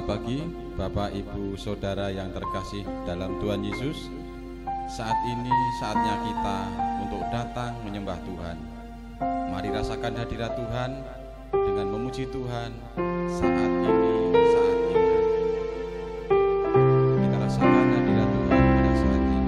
Selamat pagi Bapak, Ibu, Saudara yang terkasih dalam Tuhan Yesus. Saat ini saatnya kita untuk datang menyembah Tuhan. Mari rasakan hadirat Tuhan dengan memuji Tuhan saat ini, saat indah. Kita rasakan hadirat Tuhan pada saat ini.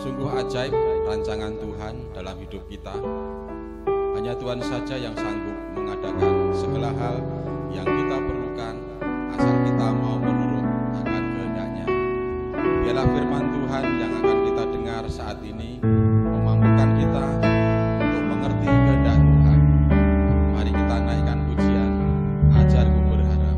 Sungguh ajaib rancangan Tuhan dalam hidup kita. Hanya Tuhan saja yang sanggup mengadakan segala hal yang kita perlukan, asal kita mau menurut akan kehendak-Nya. Biarlah firman Tuhan yang akan kita dengar saat ini memampukan kita untuk mengerti kehendak Tuhan. Mari kita naikkan pujian, ajarku berharap.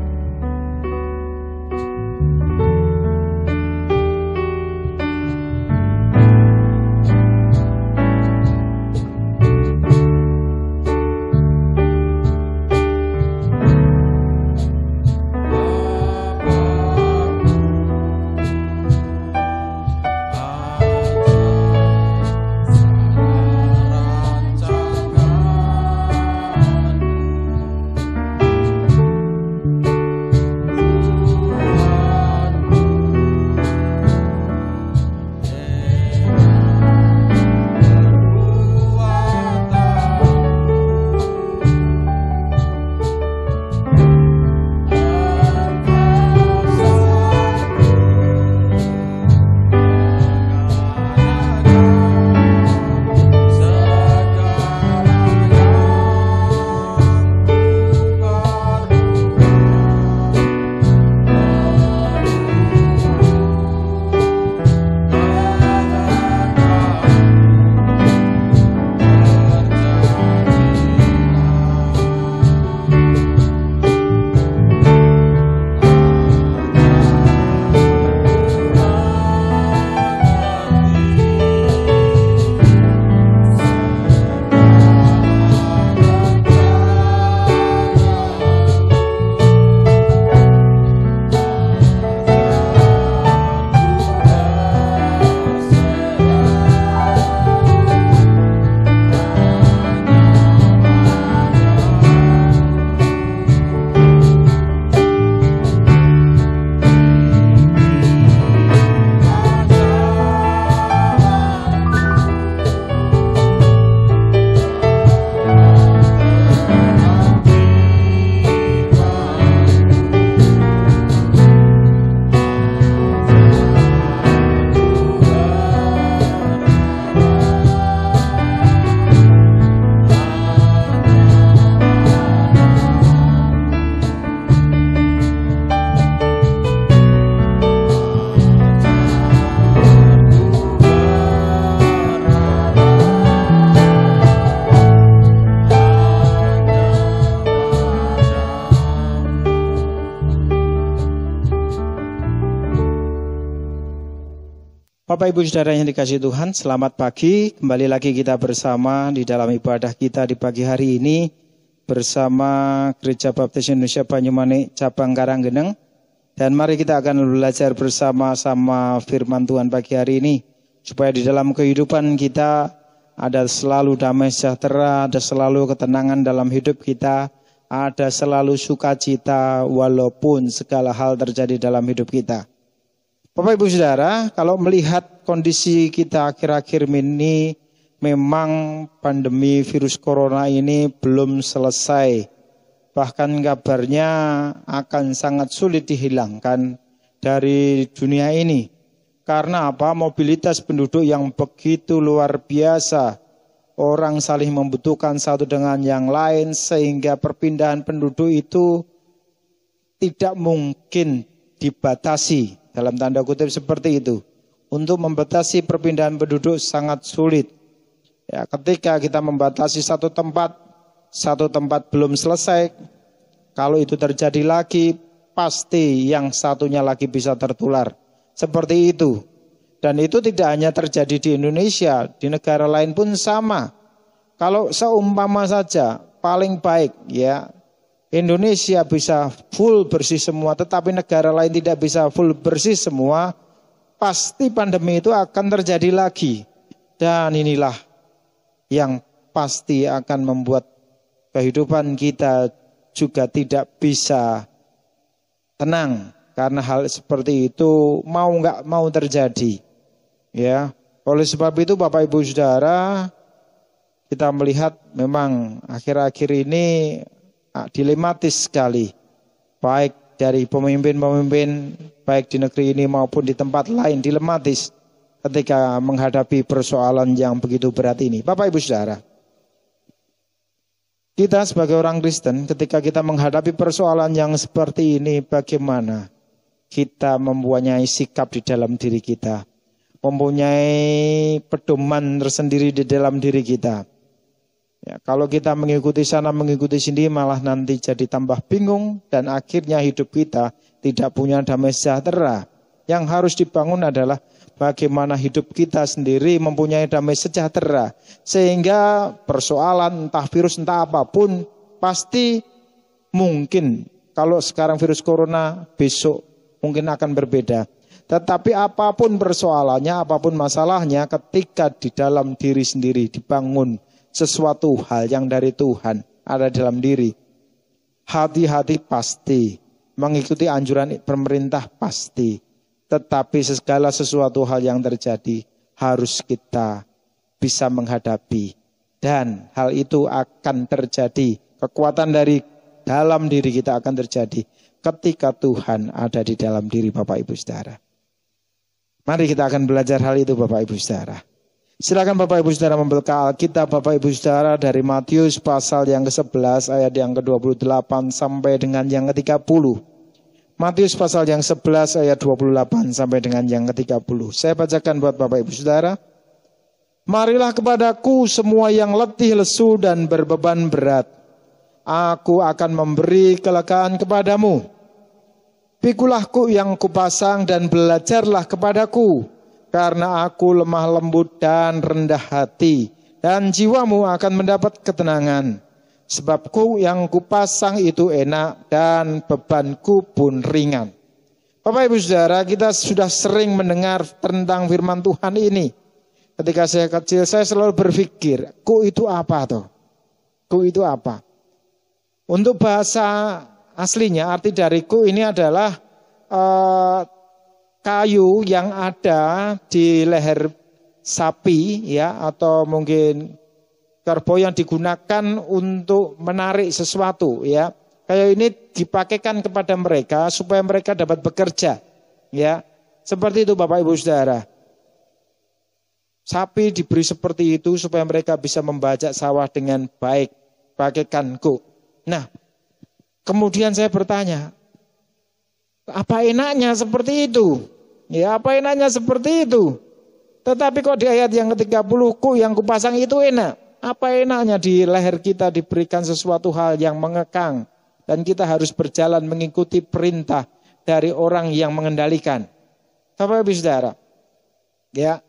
Bapak Ibu Saudara yang dikasihi Tuhan, selamat pagi. Kembali lagi kita bersama di dalam ibadah kita di pagi hari ini bersama Gereja Baptis Indonesia Banyumanik Cabang Karanggeneng. Dan mari kita akan belajar bersama-sama firman Tuhan pagi hari ini, supaya di dalam kehidupan kita ada selalu damai sejahtera, ada selalu ketenangan dalam hidup kita, ada selalu sukacita walaupun segala hal terjadi dalam hidup kita. Bapak Ibu Saudara, kalau melihat kondisi kita akhir-akhir ini, memang pandemi virus corona ini belum selesai. Bahkan kabarnya akan sangat sulit dihilangkan dari dunia ini. Karena apa? Mobilitas penduduk yang begitu luar biasa. Orang saling membutuhkan satu dengan yang lain, sehingga perpindahan penduduk itu tidak mungkin dibatasi. Dalam tanda kutip seperti itu. Untuk membatasi perpindahan penduduk sangat sulit. Ya, ketika kita membatasi satu tempat belum selesai. Kalau itu terjadi lagi, pasti yang satunya lagi bisa tertular. Seperti itu. Dan itu tidak hanya terjadi di Indonesia, di negara lain pun sama. Kalau seumpama saja, paling baik ya, Indonesia bisa full bersih semua, tetapi negara lain tidak bisa full bersih semua, pasti pandemi itu akan terjadi lagi. Dan inilah yang pasti akan membuat kehidupan kita juga tidak bisa tenang, karena hal seperti itu mau nggak mau terjadi. Ya, oleh sebab itu Bapak Ibu Saudara, kita melihat memang akhir-akhir ini dilematis sekali, baik dari pemimpin-pemimpin baik di negeri ini maupun di tempat lain, dilematis ketika menghadapi persoalan yang begitu berat ini. Bapak Ibu Saudara, kita sebagai orang Kristen ketika kita menghadapi persoalan yang seperti ini, bagaimana kita mempunyai sikap di dalam diri kita, mempunyai pedoman tersendiri di dalam diri kita. Ya, kalau kita mengikuti sana mengikuti sini malah nanti jadi tambah bingung dan akhirnya hidup kita tidak punya damai sejahtera. Yang harus dibangun adalah bagaimana hidup kita sendiri mempunyai damai sejahtera. Sehingga persoalan entah virus entah apapun pasti mungkin, kalau sekarang virus corona besok mungkin akan berbeda. Tetapi apapun persoalannya, apapun masalahnya, ketika di dalam diri sendiri dibangun sesuatu hal yang dari Tuhan ada dalam diri, hati-hati pasti mengikuti anjuran pemerintah pasti. Tetapi segala sesuatu hal yang terjadi harus kita bisa menghadapi. Dan hal itu akan terjadi, kekuatan dari dalam diri kita akan terjadi ketika Tuhan ada di dalam diri Bapak Ibu Saudara. Mari kita akan belajar hal itu Bapak Ibu Saudara. Silakan Bapak Ibu Saudara membuka Alkitab Bapak Ibu Saudara dari Matius pasal yang ke-11 ayat yang ke-28 sampai dengan yang ke-30. Matius pasal yang 11 ayat 28 sampai dengan yang ke-30. Saya bacakan buat Bapak Ibu Saudara. Marilah kepadaku semua yang letih lesu dan berbeban berat. Aku akan memberi kelegaan kepadamu. Pikulah yang kupasang dan belajarlah kepadaku. Karena aku lemah lembut dan rendah hati, dan jiwamu akan mendapat ketenangan. Sebab yang kupasang itu enak dan bebanku pun ringan. Bapak Ibu Saudara, kita sudah sering mendengar tentang firman Tuhan ini. Ketika saya kecil, saya selalu berpikir, ku itu apa toh? Ku itu apa? Untuk bahasa aslinya, arti dari ku ini adalah kayu yang ada di leher sapi ya, atau mungkin kerbau yang digunakan untuk menarik sesuatu ya. Kayu ini dipakaikan kepada mereka supaya mereka dapat bekerja ya. Seperti itu Bapak Ibu Saudara. Sapi diberi seperti itu supaya mereka bisa membajak sawah dengan baik, bagaikan kuk. Nah, kemudian saya bertanya, apa enaknya seperti itu? Ya, apa enaknya seperti itu? Tetapi kok di ayat yang ke-30, ku yang kupasang itu enak. Apa enaknya di leher kita diberikan sesuatu hal yang mengekang. Dan kita harus berjalan mengikuti perintah dari orang yang mengendalikan. Bapak Ibu Saudara, Ya,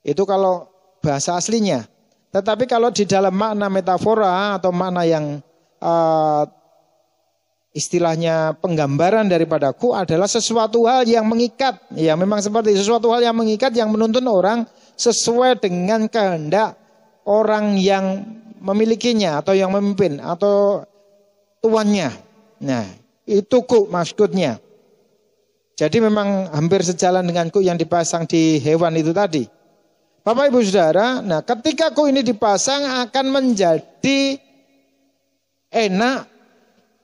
itu kalau bahasa aslinya. Tetapi kalau di dalam makna metafora atau makna yang istilahnya penggambaran daripadaku adalah sesuatu hal yang mengikat. Ya, memang seperti sesuatu hal yang mengikat yang menuntun orang sesuai dengan kehendak orang yang memilikinya atau yang memimpin atau tuannya. Nah, itu ku maksudnya. Jadi memang hampir sejalan dengan ku yang dipasang di hewan itu tadi. Bapak Ibu Saudara, nah ketika ku ini dipasang akan menjadi enak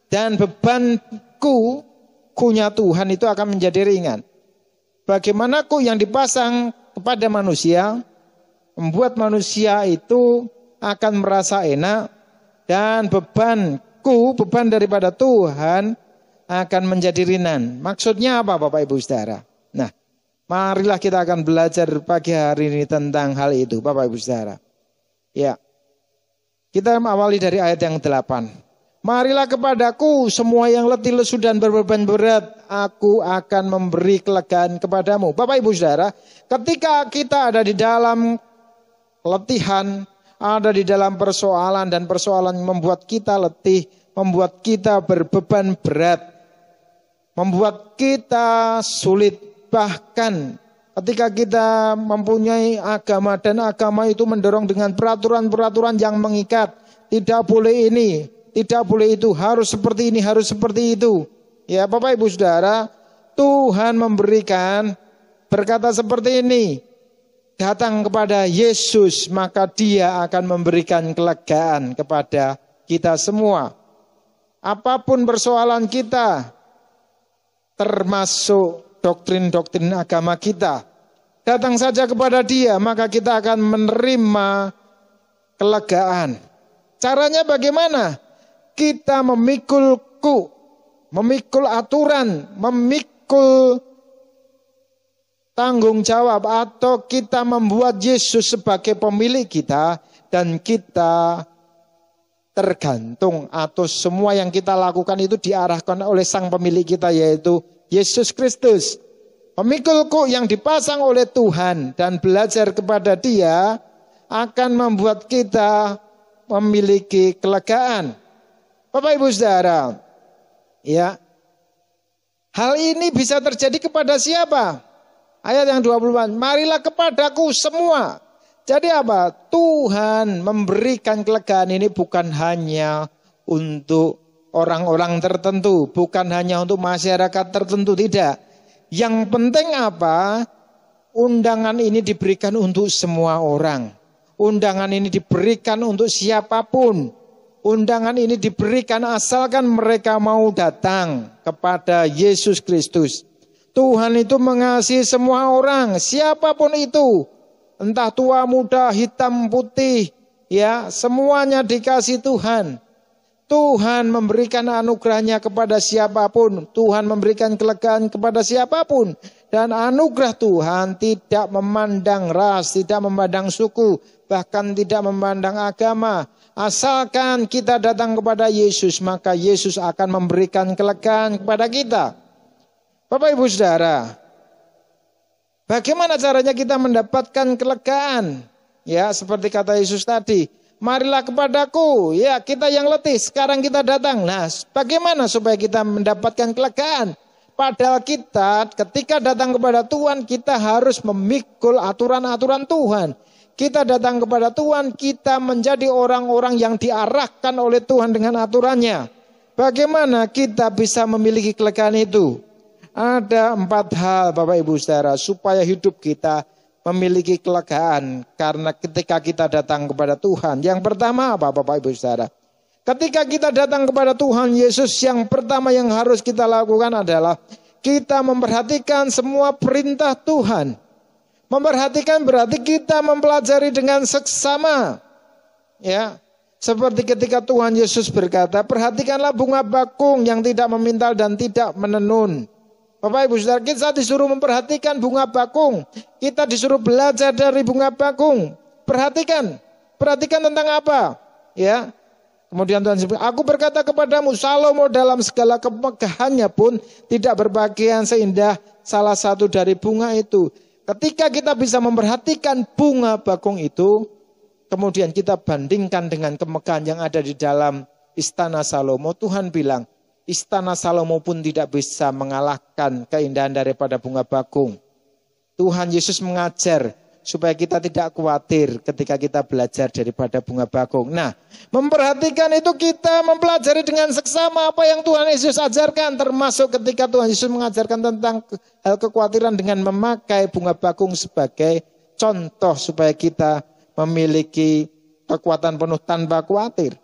dan bebanku, kunya Tuhan itu akan menjadi ringan. Bagaimana ku yang dipasang kepada manusia, membuat manusia itu akan merasa enak dan bebanku, beban daripada Tuhan akan menjadi ringan. Maksudnya apa Bapak Ibu Saudara? Nah, marilah kita akan belajar pagi hari ini tentang hal itu Bapak Ibu Saudara. Ya, kita awali dari ayat yang 8. Marilah kepadaku semua yang letih lesu dan berbeban berat, aku akan memberi kelegaan kepadamu. Bapak Ibu Saudara, ketika kita ada di dalam letihan, ada di dalam persoalan dan persoalan membuat kita letih, membuat kita berbeban berat, membuat kita sulit. Bahkan ketika kita mempunyai agama dan agama itu mendorong dengan peraturan-peraturan yang mengikat. Tidak boleh ini, tidak boleh itu, harus seperti ini, harus seperti itu. Ya Bapak Ibu Saudara, Tuhan memberikan berkata seperti ini. Datang kepada Yesus, maka Dia akan memberikan kelegaan kepada kita semua. Apapun persoalan kita, termasuk doktrin-doktrin agama kita, datang saja kepada Dia, maka kita akan menerima kelegaan. Caranya bagaimana? Kita memikul aturan, memikul tanggung jawab, atau kita membuat Yesus sebagai pemilik kita, dan kita tergantung atau semua yang kita lakukan itu diarahkan oleh sang pemilik kita, yaitu Yesus Kristus. Pemikulku yang dipasang oleh Tuhan dan belajar kepada Dia akan membuat kita memiliki kelegaan. Bapak Ibu Saudara, ya, hal ini bisa terjadi kepada siapa? Ayat yang 20, marilah kepadaku semua. Jadi apa? Tuhan memberikan kelegaan ini bukan hanya untuk orang-orang tertentu, bukan hanya untuk masyarakat tertentu, tidak. Yang penting apa? Undangan ini diberikan untuk semua orang. Undangan ini diberikan untuk siapapun. Undangan ini diberikan asalkan mereka mau datang kepada Yesus Kristus. Tuhan itu mengasihi semua orang, siapapun itu. Entah tua, muda, hitam, putih, ya, semuanya dikasih Tuhan. Tuhan memberikan anugerahnya kepada siapapun. Tuhan memberikan kelegaan kepada siapapun. Dan anugerah Tuhan tidak memandang ras, tidak memandang suku, bahkan tidak memandang agama. Asalkan kita datang kepada Yesus, maka Yesus akan memberikan kelegaan kepada kita. Bapak Ibu Saudara, bagaimana caranya kita mendapatkan kelegaan? Ya, seperti kata Yesus tadi. Marilah kepadaku, ya kita yang letih, sekarang kita datang. Nah, bagaimana supaya kita mendapatkan kelegaan? Padahal kita ketika datang kepada Tuhan, kita harus memikul aturan-aturan Tuhan. Kita datang kepada Tuhan, kita menjadi orang-orang yang diarahkan oleh Tuhan dengan aturannya. Bagaimana kita bisa memiliki kelegaan itu? Ada 4 hal Bapak Ibu Saudara, supaya hidup kita memiliki kelegaan karena ketika kita datang kepada Tuhan. Yang pertama apa Bapak Ibu Saudara? Ketika kita datang kepada Tuhan Yesus, yang pertama yang harus kita lakukan adalah kita memperhatikan semua perintah Tuhan. Memperhatikan berarti kita mempelajari dengan seksama. Ya, seperti ketika Tuhan Yesus berkata, perhatikanlah bunga bakung yang tidak memintal dan tidak menenun. Bapak Ibu Saudara, kita disuruh memperhatikan bunga bakung. Kita disuruh belajar dari bunga bakung. Perhatikan tentang apa? Ya. Kemudian Tuhan sebut, aku berkata kepadamu, Salomo dalam segala kemegahannya pun tidak berpakaian seindah salah satu dari bunga itu. Ketika kita bisa memperhatikan bunga bakung itu, kemudian kita bandingkan dengan kemegahan yang ada di dalam istana Salomo, Tuhan bilang, istana Salomo pun tidak bisa mengalahkan keindahan daripada bunga bakung. Tuhan Yesus mengajar supaya kita tidak khawatir ketika kita belajar daripada bunga bakung. Nah, memperhatikan itu kita mempelajari dengan seksama apa yang Tuhan Yesus ajarkan. Termasuk ketika Tuhan Yesus mengajarkan tentang hal kekhawatiran dengan memakai bunga bakung sebagai contoh supaya kita memiliki kekuatan penuh tanpa khawatir.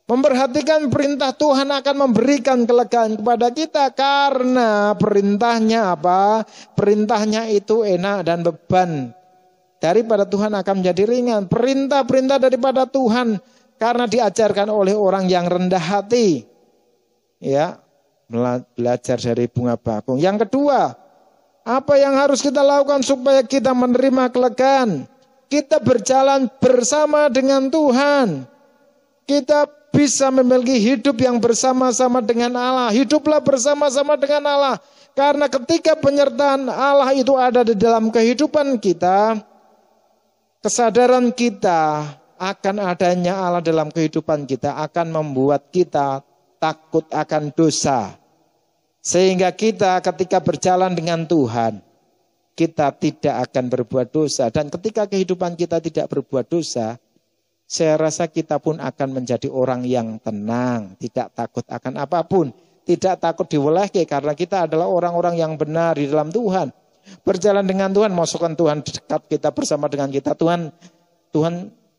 Memperhatikan perintah Tuhan akan memberikan kelegaan kepada kita karena perintahnya apa? Perintahnya itu enak dan beban daripada Tuhan akan menjadi ringan. Perintah-perintah daripada Tuhan karena diajarkan oleh orang yang rendah hati. Ya, belajar dari bunga bakung. Yang kedua, apa yang harus kita lakukan supaya kita menerima kelegaan? Kita berjalan bersama dengan Tuhan. Kita bisa memiliki hidup yang bersama-sama dengan Allah. Hiduplah bersama-sama dengan Allah. Karena ketika penyertaan Allah itu ada di dalam kehidupan kita, kesadaran kita akan adanya Allah dalam kehidupan kita akan membuat kita takut akan dosa. Sehingga kita ketika berjalan dengan Tuhan, kita tidak akan berbuat dosa. Dan ketika kehidupan kita tidak berbuat dosa, saya rasa kita pun akan menjadi orang yang tenang, tidak takut akan apapun, tidak takut diwelehke karena kita adalah orang-orang yang benar di dalam Tuhan. Berjalan dengan Tuhan, masukkan Tuhan dekat kita bersama dengan kita. Tuhan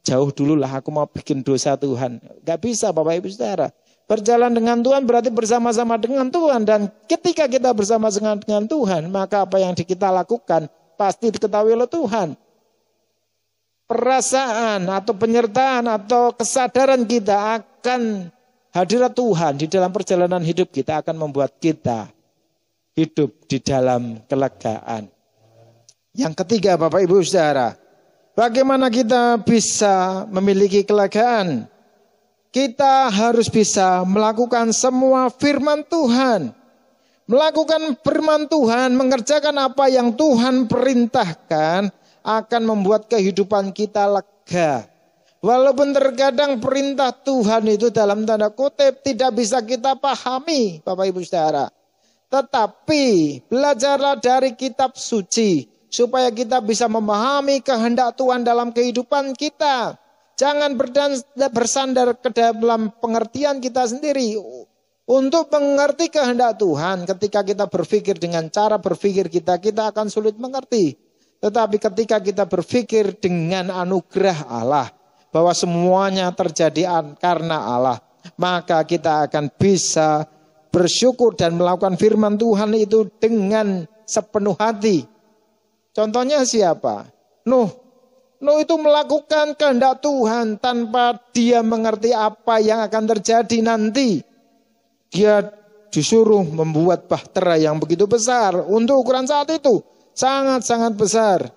jauh dulu lah, aku mau bikin dosa Tuhan. Gak bisa Bapak Ibu Saudara. Berjalan dengan Tuhan berarti bersama-sama dengan Tuhan. Dan ketika kita bersama-sama dengan Tuhan, maka apa yang kita lakukan pasti diketahui oleh Tuhan. Perasaan atau penyertaan atau kesadaran kita akan hadirat Tuhan di dalam perjalanan hidup kita akan membuat kita hidup di dalam kelegaan. Yang ketiga Bapak Ibu Saudara, bagaimana kita bisa memiliki kelegaan? Kita harus bisa melakukan semua firman Tuhan. Melakukan firman Tuhan, mengerjakan apa yang Tuhan perintahkan, akan membuat kehidupan kita lega. Walaupun terkadang perintah Tuhan itu dalam tanda kutip tidak bisa kita pahami, Bapak Ibu Saudara. Tetapi belajarlah dari kitab suci supaya kita bisa memahami kehendak Tuhan dalam kehidupan kita. Jangan bersandar ke dalam pengertian kita sendiri. Untuk mengerti kehendak Tuhan, ketika kita berpikir dengan cara berpikir kita akan sulit mengerti. Tetapi ketika kita berpikir dengan anugerah Allah, bahwa semuanya terjadi karena Allah, maka kita akan bisa bersyukur dan melakukan firman Tuhan itu dengan sepenuh hati. Contohnya siapa? Nuh itu melakukan kehendak Tuhan tanpa dia mengerti apa yang akan terjadi nanti. Dia disuruh membuat bahtera yang begitu besar untuk ukuran saat itu. Sangat-sangat besar.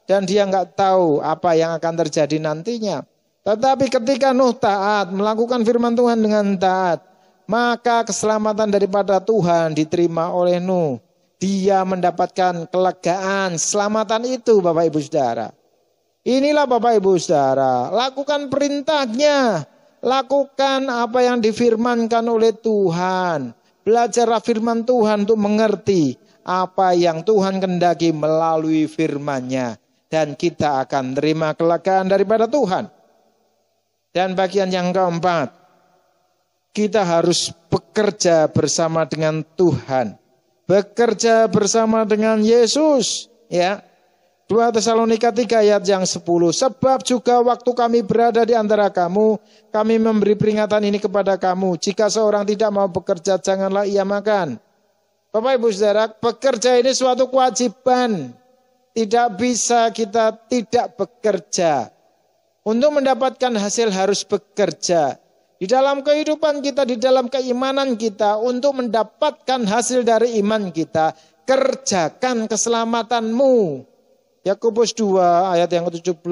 Dan dia nggak tahu apa yang akan terjadi nantinya. Tetapi ketika Nuh taat, melakukan firman Tuhan dengan taat, maka keselamatan daripada Tuhan diterima oleh Nuh. Dia mendapatkan kelegaan, keselamatan itu Bapak Ibu Saudara. Inilah Bapak Ibu Saudara, lakukan perintahnya. Lakukan apa yang difirmankan oleh Tuhan. Belajarlah firman Tuhan untuk mengerti apa yang Tuhan kehendaki melalui firman-Nya. Dan kita akan terima kelegaan daripada Tuhan. Dan bagian yang keempat, kita harus bekerja bersama dengan Tuhan. Bekerja bersama dengan Yesus. Ya. 2 Tesalonika 3 ayat yang 10. Sebab juga waktu kami berada di antara kamu, kami memberi peringatan ini kepada kamu. Jika seorang tidak mau bekerja, janganlah ia makan. Bapak Ibu Saudara, bekerja ini suatu kewajiban. Tidak bisa kita tidak bekerja. Untuk mendapatkan hasil harus bekerja. Di dalam kehidupan kita, di dalam keimanan kita, untuk mendapatkan hasil dari iman kita, kerjakan keselamatanmu. Yakobus 2 ayat yang ke-17.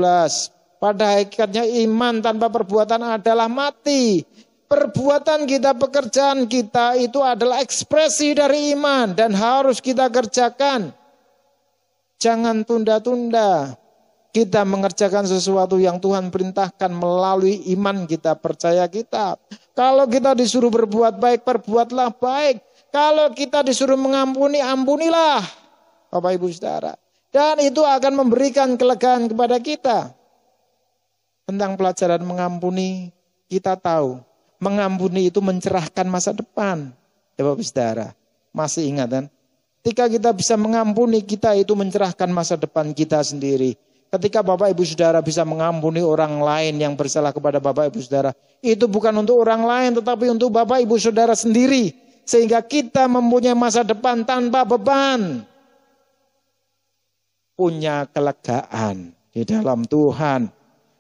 Pada hakikatnya iman tanpa perbuatan adalah mati. Perbuatan kita, pekerjaan kita itu adalah ekspresi dari iman dan harus kita kerjakan. Jangan tunda-tunda kita mengerjakan sesuatu yang Tuhan perintahkan melalui iman kita, percaya kita. Kalau kita disuruh berbuat baik, perbuatlah baik. Kalau kita disuruh mengampuni, ampunilah. Bapak Ibu Saudara. Dan itu akan memberikan kelegaan kepada kita. Tentang pelajaran mengampuni, kita tahu. Mengampuni itu mencerahkan masa depan. Ya Bapak Ibu Saudara. Masih ingat kan? Ketika kita bisa mengampuni, kita itu mencerahkan masa depan kita sendiri. Ketika Bapak Ibu Saudara bisa mengampuni orang lain yang bersalah kepada Bapak Ibu Saudara, itu bukan untuk orang lain tetapi untuk Bapak Ibu Saudara sendiri. Sehingga kita mempunyai masa depan tanpa beban. Punya kelegaan di dalam Tuhan.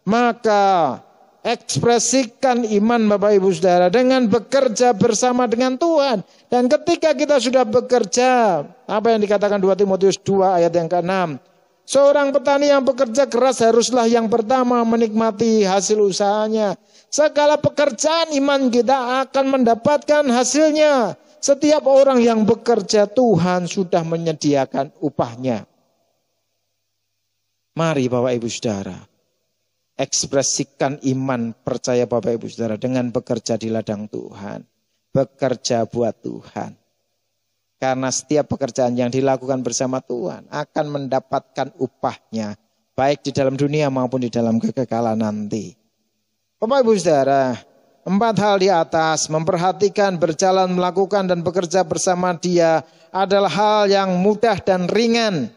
Maka ekspresikan iman Bapak Ibu Saudara dengan bekerja bersama dengan Tuhan. Dan ketika kita sudah bekerja, apa yang dikatakan 2 Timotius 2 ayat yang ke-6. Seorang petani yang bekerja keras haruslah yang pertama menikmati hasil usahanya. Segala pekerjaan iman kita akan mendapatkan hasilnya. Setiap orang yang bekerja Tuhan sudah menyediakan upahnya. Mari Bapak Ibu Saudara, ekspresikan iman percaya Bapak Ibu Saudara dengan bekerja di ladang Tuhan. Bekerja buat Tuhan. Karena setiap pekerjaan yang dilakukan bersama Tuhan akan mendapatkan upahnya. Baik di dalam dunia maupun di dalam kekekalan nanti. Bapak Ibu Saudara, 4 hal di atas, memperhatikan, berjalan, melakukan, dan bekerja bersama Dia adalah hal yang mudah dan ringan.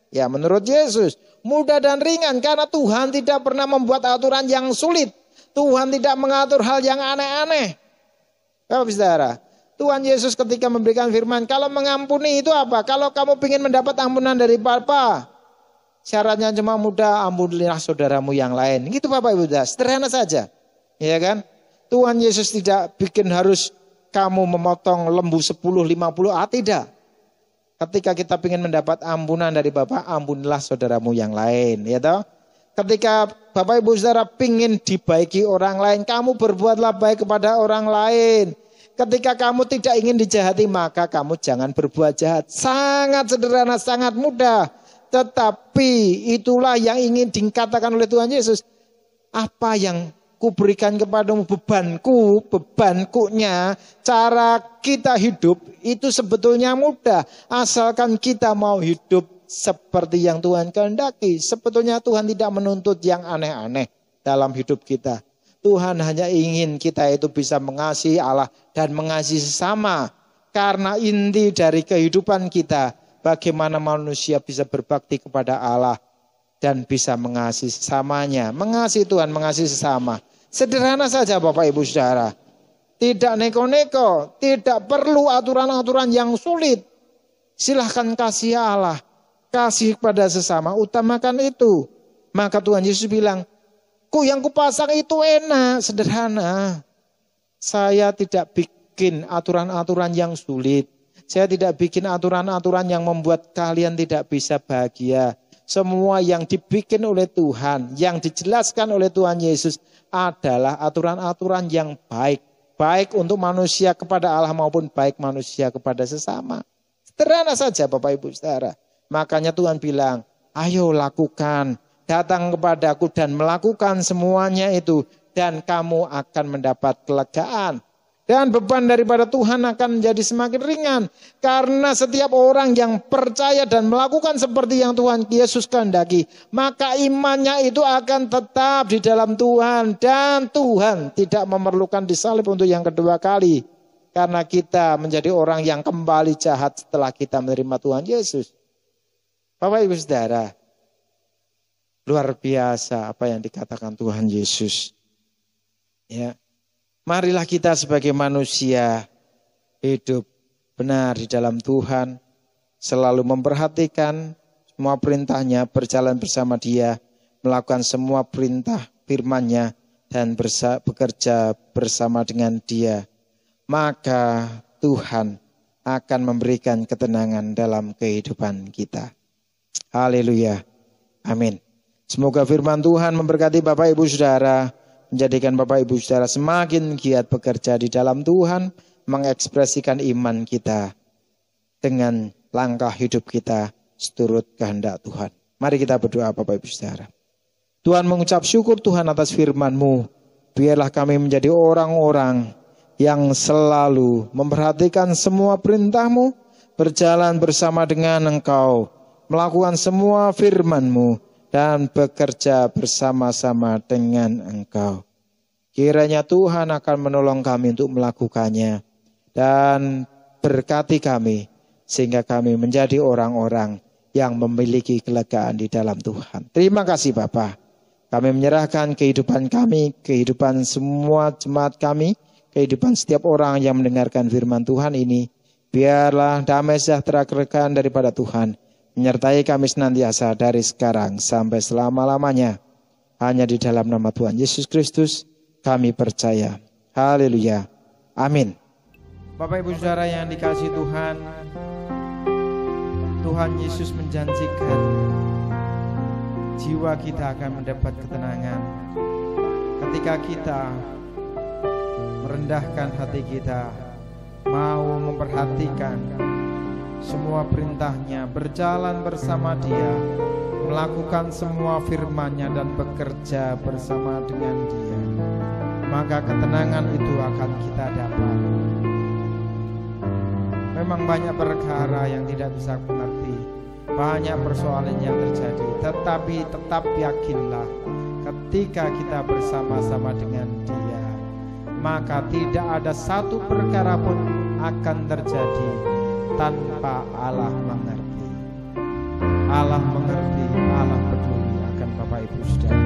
Ya menurut Yesus, mudah dan ringan karena Tuhan tidak pernah membuat aturan yang sulit. Tuhan tidak mengatur hal yang aneh-aneh. Bapak Saudara, Tuhan Yesus ketika memberikan firman, kalau mengampuni itu apa? Kalau kamu ingin mendapat ampunan dari Bapa, syaratnya cuma mudah, ampunilah saudaramu yang lain. Gitu Bapak Ibu Saudara, sederhana saja. Ya kan? Tuhan Yesus tidak bikin harus kamu memotong lembu 10, 50, tidak. Ketika kita ingin mendapat ampunan dari Bapa, ampunilah saudaramu yang lain. Ya toh? Ketika Bapak Ibu Saudara ingin dibaiki orang lain, kamu berbuatlah baik kepada orang lain. Ketika kamu tidak ingin dijahati, maka kamu jangan berbuat jahat. Sangat sederhana, sangat mudah. Tetapi itulah yang ingin dikatakan oleh Tuhan Yesus. Apa yang kuberikan kepadamu bebankunya, cara kita hidup itu sebetulnya mudah. Asalkan kita mau hidup seperti yang Tuhan kehendaki. Sebetulnya Tuhan tidak menuntut yang aneh-aneh dalam hidup kita. Tuhan hanya ingin kita itu bisa mengasihi Allah dan mengasihi sesama. Karena inti dari kehidupan kita, bagaimana manusia bisa berbakti kepada Allah dan bisa mengasihi sesamanya. Mengasihi Tuhan, mengasihi sesama. Sederhana saja Bapak Ibu Saudara. Tidak neko-neko, tidak perlu aturan-aturan yang sulit. Silahkan kasih Allah, kasih kepada sesama, utamakan itu. Maka Tuhan Yesus bilang, yang kupasang itu enak, sederhana. Saya tidak bikin aturan-aturan yang sulit. Saya tidak bikin aturan-aturan yang membuat kalian tidak bisa bahagia. Semua yang dibikin oleh Tuhan, yang dijelaskan oleh Tuhan Yesus adalah aturan-aturan yang baik. Baik untuk manusia kepada Allah maupun baik manusia kepada sesama. Sederhana saja Bapak Ibu Saudara. Makanya Tuhan bilang, ayo lakukan. Datang kepadaku dan melakukan semuanya itu. Dan kamu akan mendapat kelegaan. Dan beban daripada Tuhan akan menjadi semakin ringan. Karena setiap orang yang percaya dan melakukan seperti yang Tuhan Yesus kehendaki, maka imannya itu akan tetap di dalam Tuhan. Dan Tuhan tidak memerlukan disalib untuk yang kedua kali. Karena kita menjadi orang yang kembali jahat setelah kita menerima Tuhan Yesus. Bapak Ibu Saudara, luar biasa apa yang dikatakan Tuhan Yesus. Ya. Marilah kita sebagai manusia hidup benar di dalam Tuhan. Selalu memperhatikan semua perintahnya, berjalan bersama Dia. Melakukan semua perintah firman-Nya dan bekerja bersama dengan Dia. Maka Tuhan akan memberikan ketenangan dalam kehidupan kita. Haleluya. Amin. Semoga firman Tuhan memberkati Bapak Ibu Saudara. Menjadikan Bapak Ibu Saudara semakin giat bekerja di dalam Tuhan. Mengekspresikan iman kita dengan langkah hidup kita seturut kehendak Tuhan. Mari kita berdoa Bapak Ibu Saudara. Tuhan, mengucap syukur Tuhan atas firman-Mu. Biarlah kami menjadi orang-orang yang selalu memperhatikan semua perintah-Mu, berjalan bersama dengan Engkau, melakukan semua firman-Mu, dan bekerja bersama-sama dengan Engkau. Kiranya Tuhan akan menolong kami untuk melakukannya, dan berkati kami, sehingga kami menjadi orang-orang yang memiliki kelegaan di dalam Tuhan. Terima kasih Bapa. Kami menyerahkan kehidupan kami, kehidupan semua jemaat kami, kehidupan setiap orang yang mendengarkan firman Tuhan ini. Biarlah damai sejahtera kerekaan daripada Tuhan menyertai kami senantiasa dari sekarang sampai selama-lamanya. Hanya di dalam nama Tuhan Yesus Kristus kami percaya. Haleluya. Amin. Bapak Ibu Saudara yang dikasihi Tuhan, Tuhan Yesus menjanjikan jiwa kita akan mendapat ketenangan ketika kita merendahkan hati kita, mau memperhatikan semua perintahnya, berjalan bersama Dia, melakukan semua firman-Nya dan bekerja bersama dengan Dia. Maka ketenangan itu akan kita dapat. Memang banyak perkara yang tidak bisa mengerti, banyak persoalan yang terjadi, tetapi tetap yakinlah ketika kita bersama-sama dengan Dia, maka tidak ada satu perkara pun akan terjadi tanpa Allah mengerti. Allah mengerti, Allah peduli akan Bapak Ibu Saudara.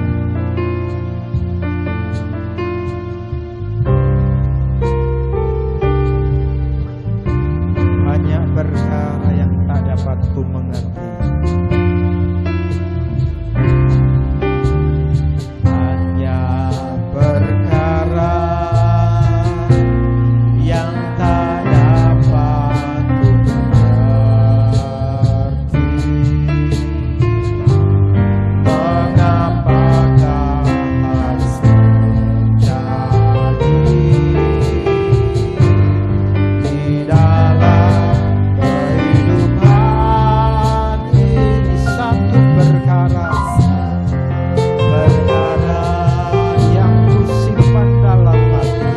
Banyak perkara yang tak dapat ku mengerti. Banyak perkara yang tak dapat ku mengerti. Mengapakah harus terjadi di dalam kehidupan ini? Satu perkara yang ku simpan dalam hati,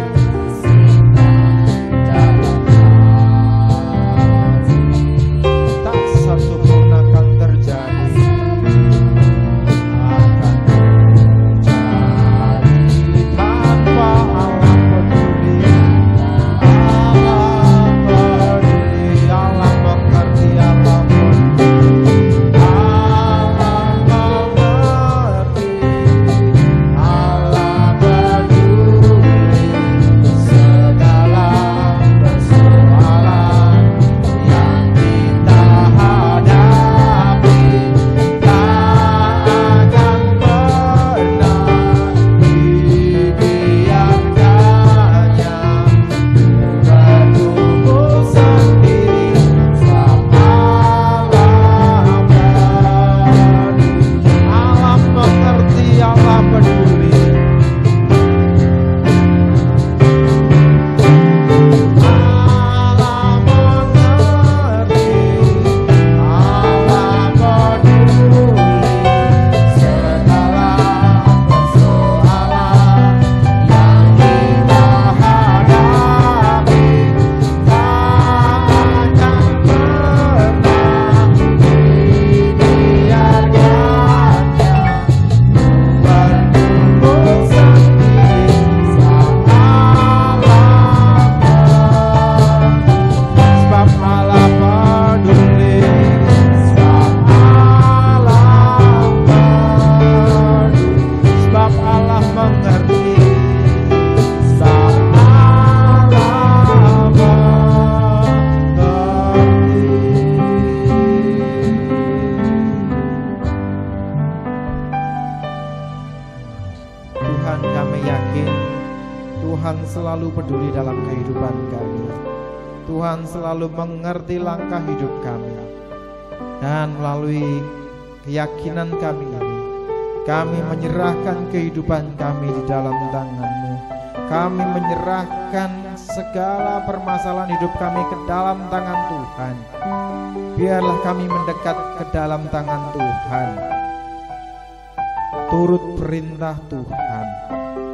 tak satu pun akan terjadi, tanpa Allah peduli. Allah peduli, Allah mengerti, Allah peduli. Allah mengerti, Allah peduli segala persoalan yang kita hadapi. Tak akan pernah dibiarkannya bertumbuh sendiri. Sebab Allah peduli, Allah mengerti, Allah peduli. Allah mengerti, Allah peduli segala persoalan yang kita hadapi. Tak akan pernah dibiarkannya bertumbuh sendiri. Sebab Allah peduli, sebab Allah peduli, sebab Allah mengerti, sebab Allah mengerti. Tuhan, kami yakin Tuhan selalu peduli dalam kehidupan kami. Tuhan selalu mengerti langkah hidup kami. Dan melalui keyakinan kami menyerahkan kehidupan kami di dalam tangan-Mu. Kami menyerahkan segala permasalahan hidup kami ke dalam tangan Tuhan. Biarlah kami mendekat ke dalam tangan Tuhan, turut perintah Tuhan,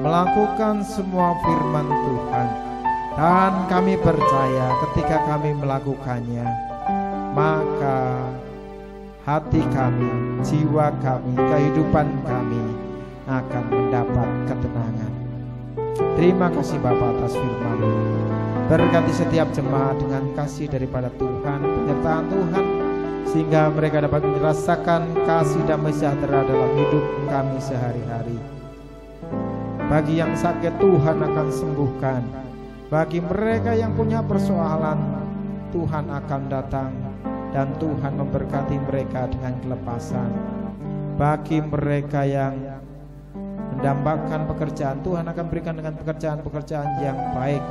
melakukan semua firman Tuhan. Dan kami percaya ketika kami melakukannya, maka hati kami, jiwa kami, kehidupan kami akan mendapat ketenangan. Terima kasih Bapa atas firman-Mu. Berkati setiap jemaat dengan kasih daripada Tuhan, penyertaan Tuhan, sehingga mereka dapat merasakan kasih damai sejahtera dalam hidup kami sehari-hari. Bagi yang sakit, Tuhan akan sembuhkan. Bagi mereka yang punya persoalan, Tuhan akan datang dan Tuhan memberkati mereka dengan kelepasan. Bagi mereka yang mendambakan pekerjaan, Tuhan akan berikan dengan pekerjaan-pekerjaan yang baik,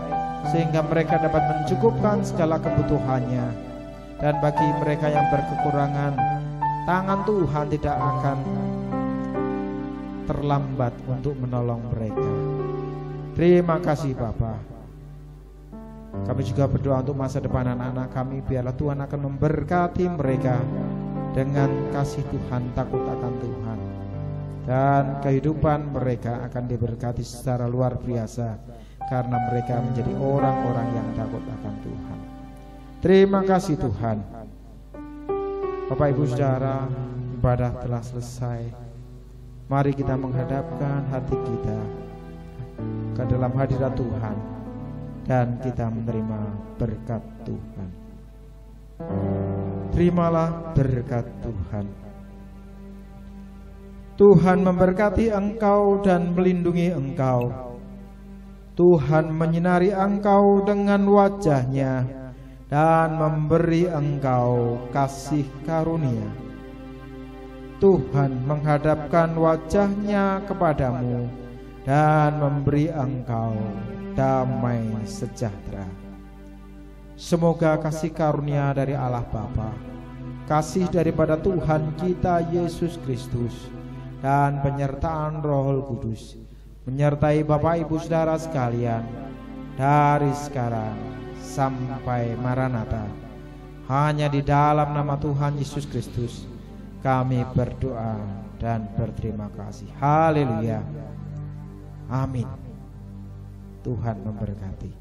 sehingga mereka dapat mencukupkan segala kebutuhannya. Dan bagi mereka yang berkekurangan, tangan Tuhan tidak akan terlambat untuk menolong mereka. Terima kasih Bapa. Kami juga berdoa untuk masa depan anak-anak kami. Biarlah Tuhan akan memberkati mereka dengan kasih Tuhan, takut akan Tuhan, dan kehidupan mereka akan diberkati secara luar biasa karena mereka menjadi orang-orang yang takut akan Tuhan. Terima kasih Tuhan. Bapak Ibu Saudara, ibadah telah selesai. Mari kita menghadapkan hati kita ke dalam hadirat Tuhan dan kita menerima berkat Tuhan. Terimalah berkat Tuhan. Tuhan memberkati engkau dan melindungi engkau. Tuhan menyinari engkau dengan wajah-Nya dan memberi engkau kasih karunia. Tuhan menghadapkan wajah-Nya kepadamu dan memberi engkau damai sejahtera. Semoga kasih karunia dari Allah Bapa, kasih daripada Tuhan kita Yesus Kristus, dan penyertaan Roh Kudus menyertai Bapak Ibu Saudara sekalian dari sekarang sampai Maranatha. Hanya di dalam nama Tuhan Yesus Kristus kami berdoa dan berterima kasih. Haleluya. Amin. Tuhan memberkati.